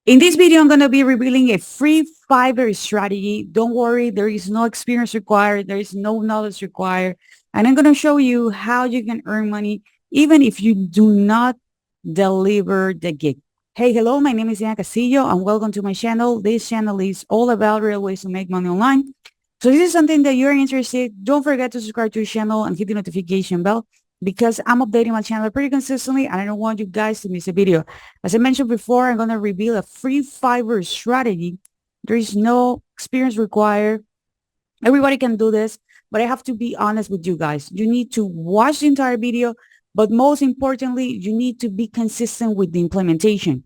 In this video, I'm going to be revealing a free Fiverr strategy. Don't worry, there is no experience required. There is no knowledge required. And I'm going to show you how you can earn money even if you do not deliver the gig. Hey, hello, my name is Ian Castillo and welcome to my channel. This channel is all about real ways to make money online. So if this is something that you're interested, don't forget to subscribe to the channel and hit the notification bell because I'm updating my channel pretty consistently and I don't want you guys to miss a video. As I mentioned before, I'm going to reveal a free Fiverr strategy. There is no experience required. Everybody can do this, but I have to be honest with you guys. You need to watch the entire video, but most importantly, you need to be consistent with the implementation.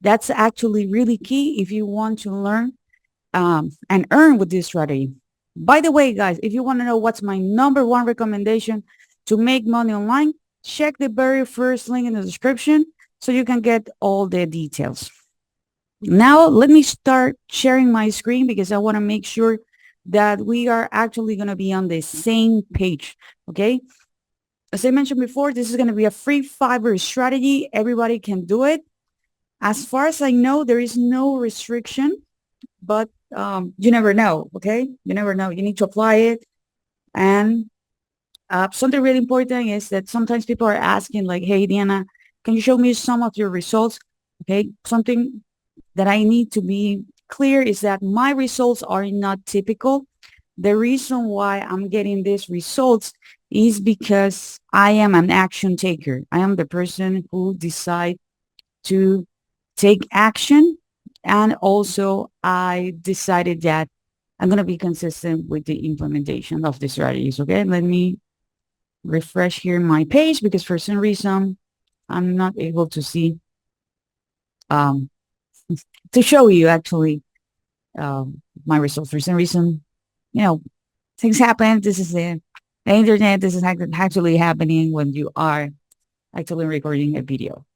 That's actually really key if you want to learn and earn with this strategy. By the way, guys, if you want to know what's my number one recommendation to make money online, check the very first link in the description so you can get all the details. Now, let me start sharing my screen because I want to make sure that we are actually going to be on the same page, okay? As I mentioned before, this is going to be a free Fiverr strategy. Everybody can do it. As far as I know, there is no restriction, but you never know, okay? You never know. You need to apply it. And something really important is that sometimes people are asking like, hey, Diana, can you show me some of your results? Okay, something that I need to be clear is that my results are not typical. The reason why I'm getting these results is because I am an action taker. I am the person who decide to take action. And also I decided that I'm going to be consistent with the implementation of the strategies. Okay, let me refresh here my page because for some reason I'm not able to see um, to show you actually my results. For some reason, you know, things happen. This is the internet. This is actually happening when you are actually recording a video.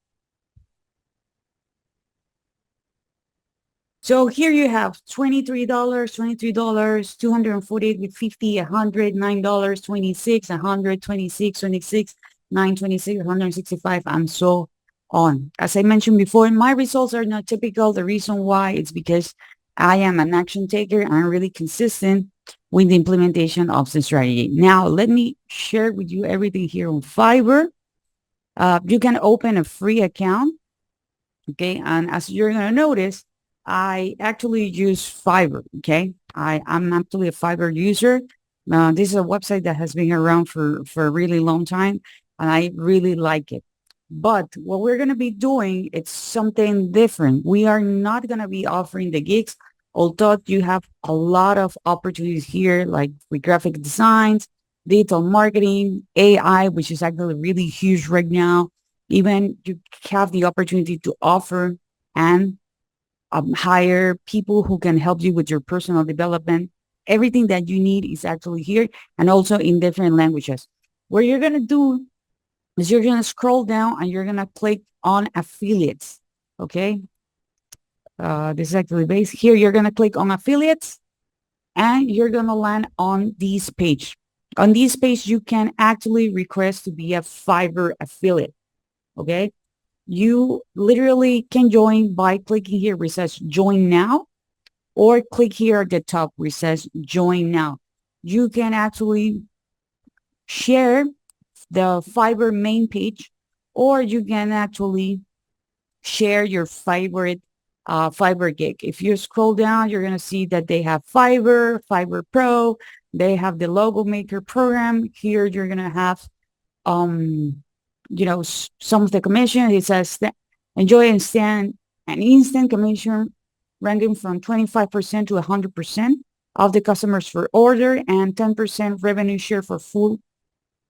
So here you have $23, $23, 248 with 50, $109, 26, 100, 26, 26, 926, 165, and so on. As I mentioned before, my results are not typical. The reason why is because I am an action taker and I'm really consistent with the implementation of the strategy. Now, let me share with you everything here on Fiverr. You can open a free account, okay? And as you're going to notice, I actually use Fiverr, okay? I'm actually a Fiverr user. This is a website that has been around for a really long time, and I really like it. But what we're going to be doing, it's something different. We are not going to be offering the gigs, although you have a lot of opportunities here, like with graphic designs, digital marketing, AI, which is actually really huge right now. Even you have the opportunity to offer and hire people who can help you with your personal development. Everything that you need is actually here and also in different languages. What you're going to do is you're going to scroll down and you're going to click on affiliates. Okay. This is actually based here. You're going to click on affiliates and you're going to land on this page. On this page, you can actually request to be a Fiverr affiliate. Okay. You literally can join by clicking here where it says join now, or click here at the top where it says join now. You can actually share the Fiverr main page, or you can actually share your favorite Fiverr gig. If you scroll down, you're going to see that they have Fiverr, Fiverr Pro. They have the logo maker program. Here you're going to have some of the commission. It says enjoy and stand an instant commission ranging from 25% to 100% of the customers for order and 10% revenue share for full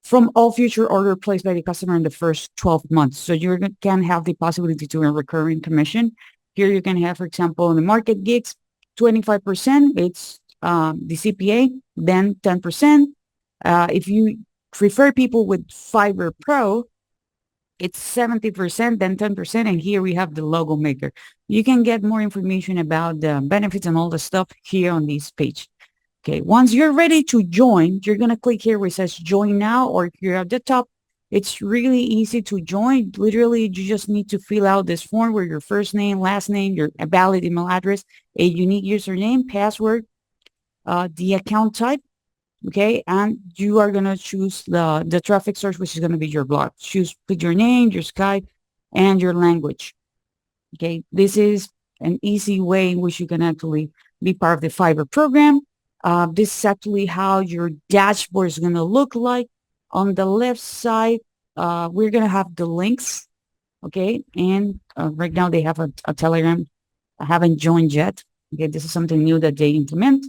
from all future order placed by the customer in the first 12 months. So you can have the possibility to earn recurring commission. Here you can have, for example, in the market gigs, 25%, it's the CPA, then 10%. If you refer people with Fiverr Pro, it's 70%, then 10%, and here we have the logo maker. You can get more information about the benefits and all the stuff here on this page. Okay, once you're ready to join, you're going to click here where it says join now, or here at the top, It's really easy to join. Literally, you just need to fill out this form with your first name, last name, your a valid email address, a unique username, password, the account type. Okay, and you are gonna choose the traffic source, which is gonna be your blog. Put your name, your Skype, and your language. Okay, this is an easy way in which you can actually be part of the Fiverr program. This is actually how your dashboard is going to look like. On the left side, we're going to have the links. Okay, and right now they have a Telegram. I haven't joined yet. Okay, this is something new that they implement,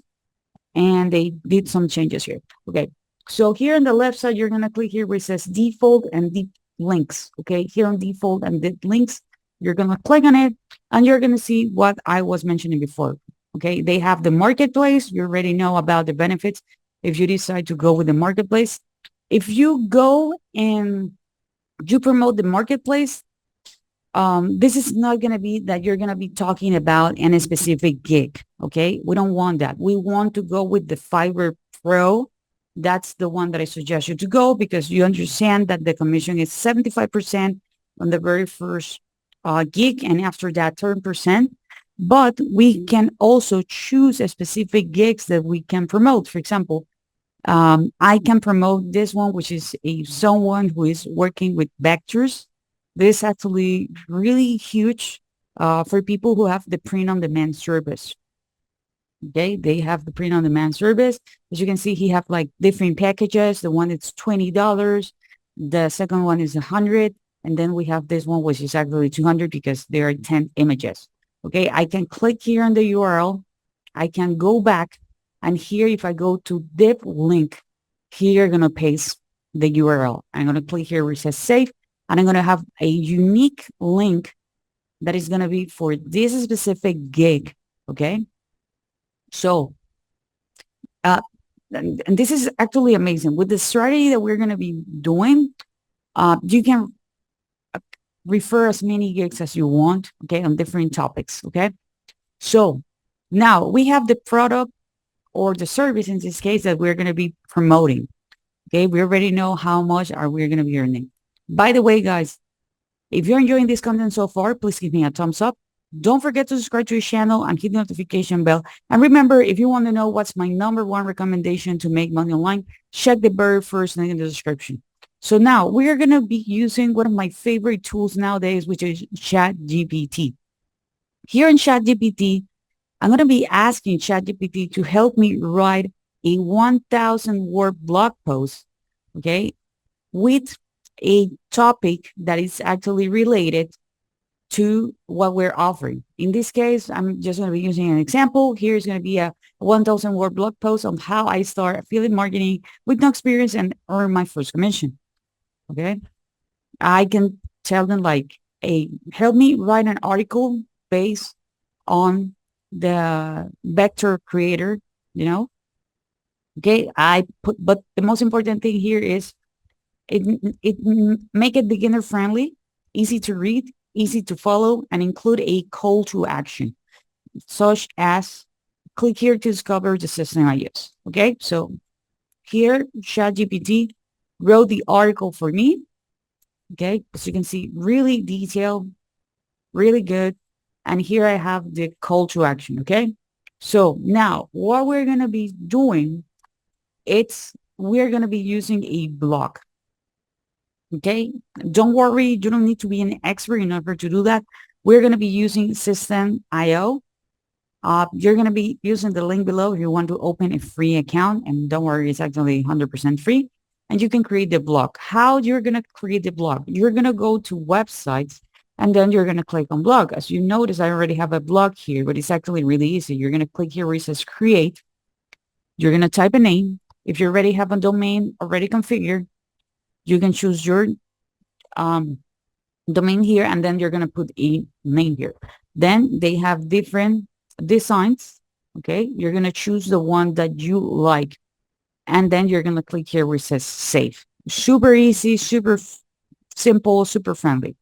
and they did some changes here. Okay, so here on the left side, you're going to click here where it says default and deep links. Okay, here on default and deep links, you're going to click on it and you're going to see what I was mentioning before. Okay, they have the marketplace. You already know about the benefits if you decide to go with the marketplace. If you go and you promote the marketplace, this is not going to be that you're going to be talking about any specific gig. Okay. We don't want that. We want to go with the Fiverr Pro. That's the one that I suggest you to go because you understand that the commission is 75% on the very first gig. And after that, 10%. But we can also choose a specific gigs that we can promote. For example, I can promote this one, which is someone who is working with vectors. This is actually really huge for people who have the print-on-demand service. Okay, they have the print-on-demand service. As you can see, he have like different packages. The one that's $20. The second one is 100. And then we have this one, which is actually 200 because there are 10 images. Okay, I can click here on the URL. I can go back. And here, if I go to div link, here I'm going to paste the URL. I'm going to click here where it says save. And I'm going to have a unique link that is going to be for this specific gig. Okay. So, and this is actually amazing. With the strategy that we're going to be doing, you can refer as many gigs as you want, okay, on different topics, okay? So now we have the product or the service in this case that we're going to be promoting, okay? We already know how much are we going to be earning. By the way, guys, if you're enjoying this content so far, please give me a thumbs up. Don't forget to subscribe to the channel and hit the notification bell. And remember, if you want to know what's my #1 recommendation to make money online, check the very first link in the description. So now we are going to be using one of my favorite tools nowadays, which is ChatGPT. Here in ChatGPT, I'm going to be asking ChatGPT to help me write a 1,000 word blog post, okay, with a topic that is actually related to what we're offering. In this case, I'm just going to be using an example. Here's going to be a 1,000 word blog post on how I start affiliate marketing with no experience and earn my first commission. Okay. I can tell them like, hey, help me write an article based on the vector creator, you know? Okay. But the most important thing here is it make it beginner friendly, easy to read, easy to follow, and include a call to action, such as click here to discover the system I use. Okay. So here, ChatGPT wrote the article for me. Okay, as you can see, really detailed, really good. And here I have the call to action. Okay, so now what we're going to be doing, we're going to be using a blog. Okay, don't worry, you don't need to be an expert in order to do that. We're going to be using System.io. You're going to be using the link below if you want to open a free account. And don't worry, it's actually 100% free. And you can create the blog. How you're going to create the blog? You're going to go to websites and then you're going to click on blog. As you notice, I already have a blog here, but it's actually really easy. You're going to click here where it says create. You're going to type a name. If you already have a domain already configured, you can choose your domain here, and then you're going to put a name here. Then they have different designs. Okay. You're going to choose the one that you like. And then you're going to click here where it says save. Super easy, super simple, super friendly.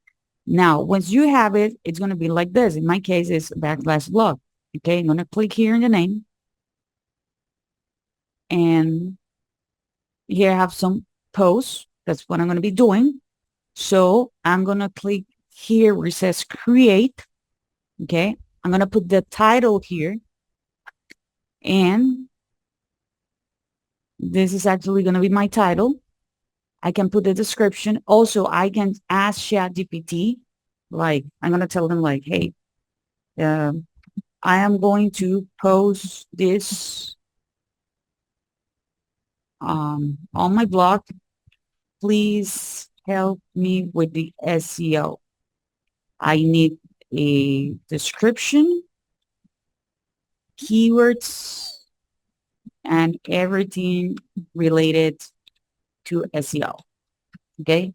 Now, once you have it, it's going to be like this. In my case, it's /blog. Okay, I'm going to click here in the name. And here I have some posts. That's what I'm going to be doing. So I'm going to click here where it says create. Okay. I'm going to put the title here, and this is actually going to be my title. I can put the description. Also, I can ask ChatGPT, like, I'm going to tell them like, hey, I am going to post this on my blog. Please help me with the SEO. I need a description, keywords, and everything related to SEO. Okay.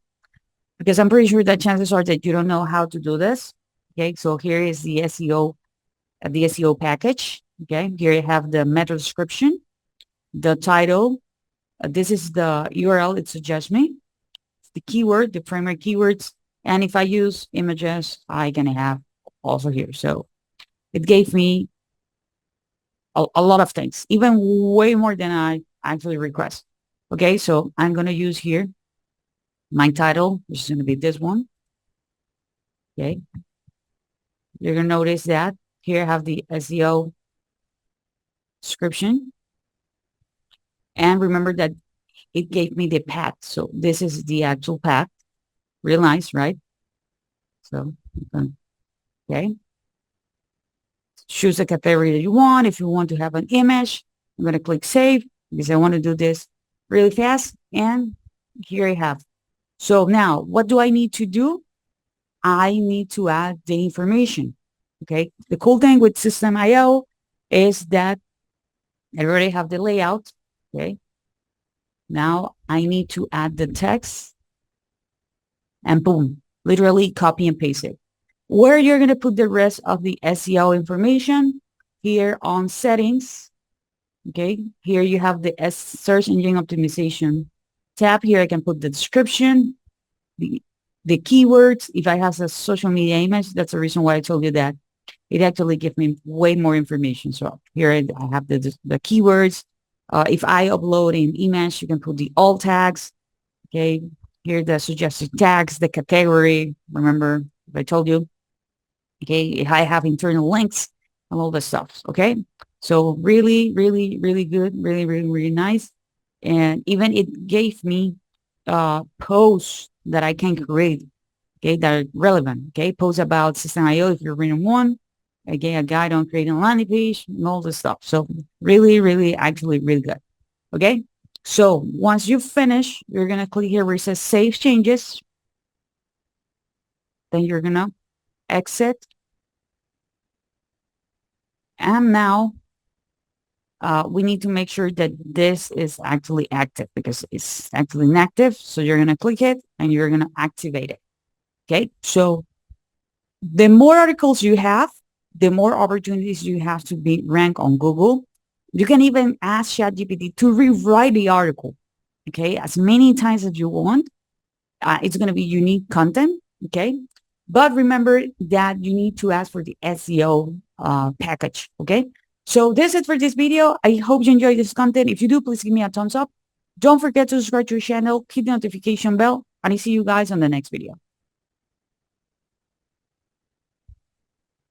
Because I'm pretty sure that chances are that you don't know how to do this. Okay. So here is the SEO package. Okay. Here you have the meta description, the title. This is the URL it suggests me. The keyword, the primary keywords. And if I use images, I can have also here. So it gave me a lot of things, even way more than I actually request. Okay, so I'm going to use here my title, which is going to be this one. Okay, you're going to notice that here I have the SEO description. And remember that it gave me the path. So this is the actual path. Real nice, right? So, okay. Choose the category that you want. If you want to have an image, I'm going to click save because I want to do this really fast. And here I have. So now what do I need to do? I need to add the information. Okay. The cool thing with System.io is that I already have the layout. Okay. Now I need to add the text and boom, literally copy and paste it. Where you're going to put the rest of the SEO information here on settings. Okay. Here you have the search engine optimization tab. Here I can put the description, the keywords. If I have a social media image, that's the reason why I told you that it actually gives me way more information. So here I have the keywords. If I upload an image, you can put the alt tags. Okay. Here the suggested tags, the category. Remember, I told you. Okay. I have internal links and all this stuff. Okay. So really, really, really good. Really, really, really nice. And even it gave me posts that I can create. Okay. That are relevant. Okay. Posts about System.io if you're reading one. Okay. A guide on creating a landing page and all this stuff. So really, really, actually really good. Okay. So once you finish, you're going to click here where it says save changes. Then you're going to exit. And now we need to make sure that this is actually active because it's actually inactive. So you're going to click it and you're going to activate it. Okay. So the more articles you have, the more opportunities you have to be ranked on Google. You can even ask ChatGPT to rewrite the article. Okay. As many times as you want. It's going to be unique content. Okay. But remember that you need to ask for the SEO package. Okay. So this is it for this video. I hope you enjoyed this content. If you do, please give me a thumbs up. Don't forget to subscribe to the channel, hit the notification bell, and I see you guys on the next video.